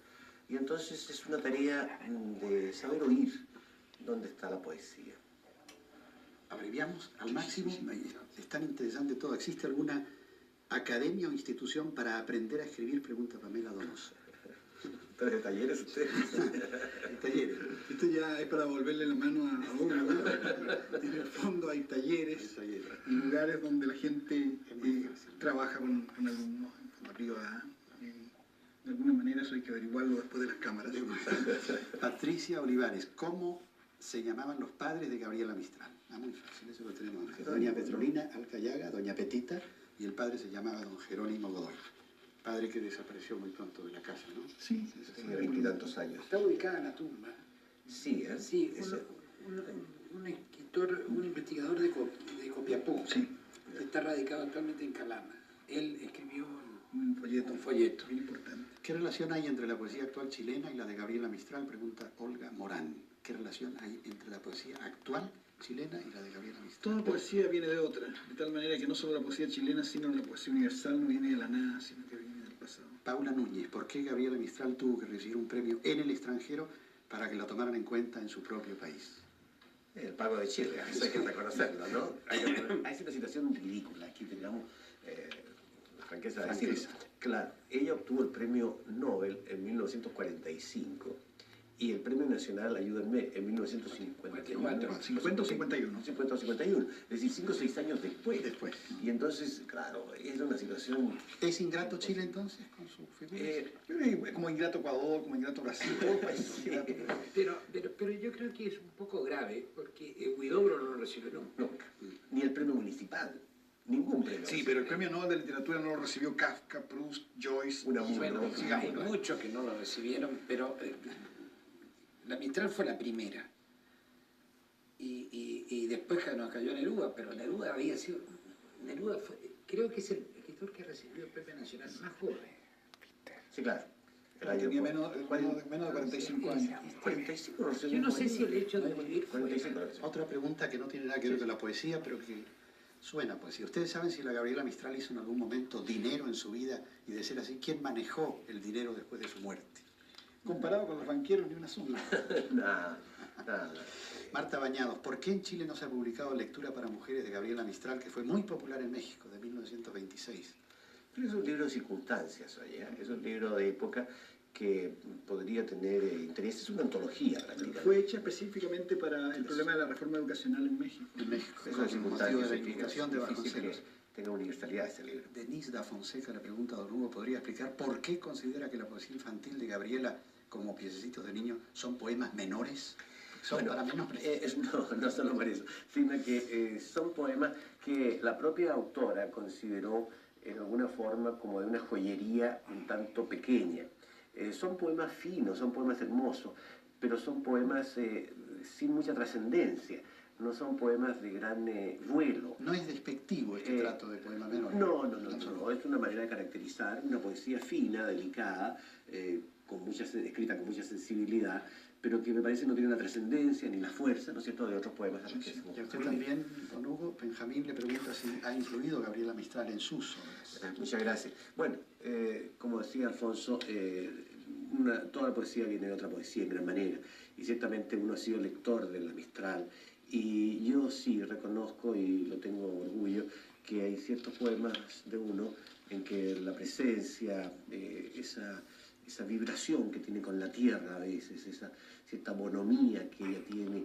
Y entonces es una tarea de saber oír dónde está la poesía. Abreviamos al máximo, es tan interesante todo. ¿Existe alguna academia o institución para aprender a escribir? Pregunta Pamela Donoso. ¿Tres de talleres ustedes? Talleres. Esto ya es para volverle la mano a uno, ¿no? En el fondo hay talleres, y lugares donde la gente trabaja con alumnos en forma privada. De alguna manera eso hay que averiguarlo después de las cámaras. Patricia Olivares, ¿cómo se llamaban los padres de Gabriela Mistral? Muy fácil, eso lo tenemos. Doña Petrolina Alcayaga, doña Petita, y el padre se llamaba don Jerónimo Godoy. Padre que desapareció muy pronto de la casa, ¿no? Sí, Tiene 20 y tantos años. Está ubicada en la tumba. Sí, ¿eh? Sí, Ese- un escritor, un investigador de Copiapó, sí, que está radicado actualmente en Calama. Él escribió un folleto. un folleto. Muy importante. ¿Qué relación hay entre la poesía actual chilena y la de Gabriela Mistral? Pregunta Olga Morán. ¿Qué relación hay entre la poesía actual chilena y la de Gabriela Mistral? Toda poesía viene de otra, de tal manera que no solo la poesía chilena, sino la poesía universal no viene de la nada, sino que viene del pasado. Paula Núñez, ¿por qué Gabriela Mistral tuvo que recibir un premio en el extranjero para que la tomaran en cuenta en su propio país? El pago de Chile, eso hay que reconocerlo, ¿no? Hay una situación ridícula, aquí tengamos la franqueza de decirlo. Claro, ella obtuvo el premio Nobel en 1945 y el premio nacional, ayúdenme, en 1954. 50 o 51. 50 o 51, es decir, 5 o 6 años después. Después. Y entonces, claro, era una situación... ¿Es ingrato Chile entonces con su figura? Yo creo que como ingrato Ecuador, como ingrato Brasil, todo país es ingrato. Pero yo creo que es un poco grave, porque Huidobro no lo recibió nunca. Nunca, ni el premio municipal, ningún premio. Sí, pero el premio Nobel de Literatura no lo recibió Kafka, Proust, Joyce. Unamuno. Bueno, No, hay sigamos, ¿no? muchos que no lo recibieron, pero la Mistral fue la primera. Y después nos cayó Neruda, pero Neruda había sido... Neruda creo que es el escritor que recibió el premio nacional más joven. Sí, claro. Tenía menos de 45 años. 45, no sé. Yo no sé si el hecho de vivir fue... 45, no sé. Otra pregunta que no tiene nada que ver con la poesía, pero que suena a poesía. ¿Ustedes saben si la Gabriela Mistral hizo en algún momento dinero en su vida? Y de ser así, ¿quién manejó el dinero después de su muerte? Comparado con los banqueros, ni una sola. Nada, nada. Marta Bañados, ¿por qué en Chile no se ha publicado Lectura para Mujeres de Gabriela Mistral, que fue muy popular en México, de 1926? Pero es un libro de circunstancias, oye, es un libro de época que podría tener interés, es una antología prácticamente. Fue hecha específicamente para el problema de la reforma educacional en México. En México, Es con una el motivo circunstancia de la inundación de Vasconcelos. que tenga universalidad ese libro. Denise da Fonseca le pregunta a Don Hugo, ¿podría explicar por qué considera que la poesía infantil de Gabriela, como Piececitos de Niño, son poemas menores? Son Bueno, para menores. no solo por eso, sino que son poemas que la propia autora consideró en alguna forma como de una joyería un tanto pequeña. Son poemas finos, son poemas hermosos, pero son poemas sin mucha trascendencia, no son poemas de gran vuelo. No es despectivo este trato de poema menor. No, es una manera de caracterizar una poesía fina, delicada, escrita con mucha sensibilidad, pero que me parece no tiene la trascendencia ni la fuerza, ¿no es cierto?, de otros poemas a los que Y a usted también, don Hugo, Benjamín le pregunta si ha influido Gabriela Mistral en sus obras. Muchas gracias. Bueno, como decía Alfonso, toda la poesía viene de otra poesía en gran manera, y ciertamente uno ha sido lector de la Mistral, y yo sí reconozco, y lo tengo orgullo, que hay ciertos poemas de uno en que la presencia, esa vibración que tiene con la tierra a veces, esa cierta bonomía que ella tiene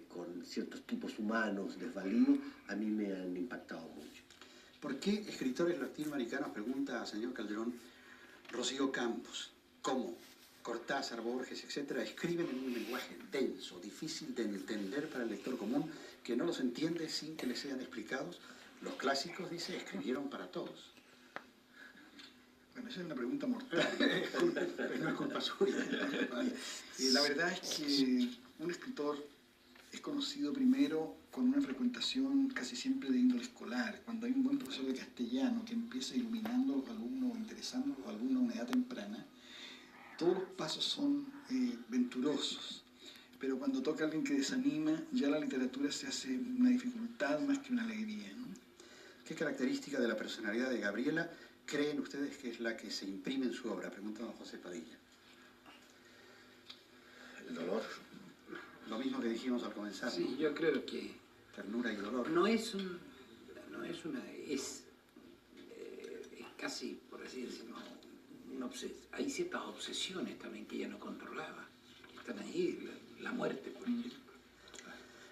con ciertos tipos humanos desvalidos, a mí me han impactado mucho. ¿Por qué escritores latinoamericanos, pregunta a señor Calderón, Rocío Campos, como Cortázar, Borges, etcétera, escriben en un lenguaje denso, difícil de entender para el lector común, que no los entiende sin que les sean explicados? Los clásicos, dice, escribieron para todos. Bueno, esa es una pregunta mortal, no es culpa suya. La verdad es que un escritor es conocido primero con una frecuentación casi siempre de índole escolar. Cuando hay un buen profesor de castellano que empieza iluminando a los alumnos, interesando a los alumnos a una edad temprana, todos los pasos son venturosos. Pero cuando toca a alguien que desanima, ya la literatura se hace una dificultad más que una alegría, ¿no? ¿Qué característica de la personalidad de Gabriela creen ustedes que es la que se imprime en su obra? Pregunta don José Padilla. El dolor. Lo mismo que dijimos al comenzar. Sí, ¿no? yo creo que Ternura y dolor. Es casi, por así decirlo, hay ciertas obsesiones también que ella no controlaba. Están ahí, la muerte, por ejemplo.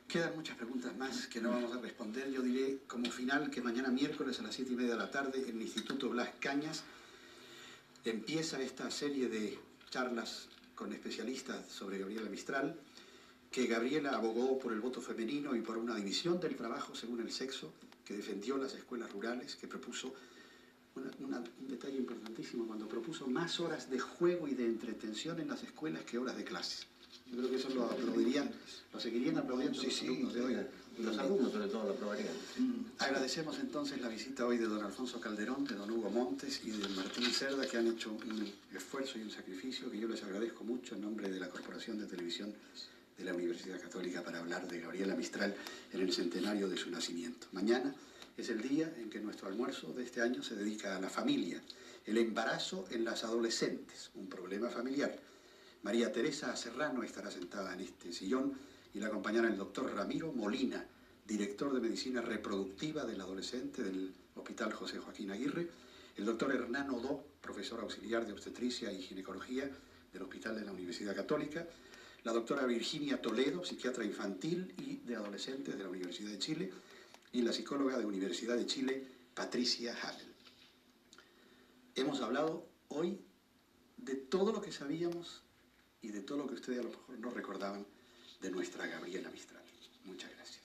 Quedan muchas preguntas más que no vamos a responder. Yo diré como final que mañana miércoles a las 7:30 de la tarde en el Instituto Blas Cañas empieza esta serie de charlas con especialistas sobre Gabriela Mistral, que Gabriela abogó por el voto femenino y por una división del trabajo según el sexo, que defendió las escuelas rurales, que propuso un detalle importantísimo, cuando propuso más horas de juego y de entretención en las escuelas que horas de clase. Yo creo que eso lo aplaudirían, lo seguirían aplaudiendo los alumnos de hoy. Y los alumnos sobre todo lo aprobarían. Agradecemos entonces la visita hoy de don Alfonso Calderón, de don Hugo Montes y de Martín Cerda, que han hecho un esfuerzo y un sacrificio que yo les agradezco mucho en nombre de la Corporación de Televisión de la Universidad Católica para hablar de Gabriela Mistral en el centenario de su nacimiento. Mañana es el día en que nuestro almuerzo de este año se dedica a la familia, el embarazo en las adolescentes, un problema familiar. María Teresa Serrano estará sentada en este sillón y la acompañará el doctor Ramiro Molina, director de Medicina Reproductiva del Adolescente del Hospital José Joaquín Aguirre, el doctor Hernán Odó, profesor auxiliar de Obstetricia y Ginecología del Hospital de la Universidad Católica, la doctora Virginia Toledo, psiquiatra infantil y de adolescentes de la Universidad de Chile, y la psicóloga de Universidad de Chile, Patricia Hamel. Hemos hablado hoy de todo lo que sabíamos y de todo lo que ustedes a lo mejor no recordaban de nuestra Gabriela Mistral. Muchas gracias.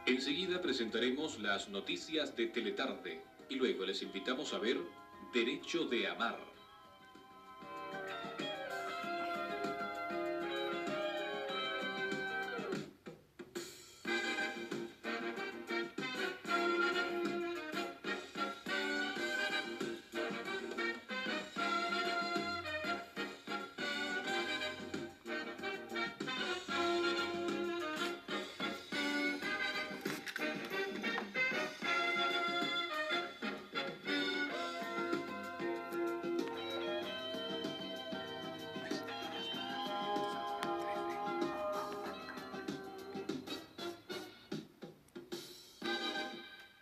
Enseguida presentaremos las noticias de Teletarde y luego les invitamos a ver Derecho de Amar.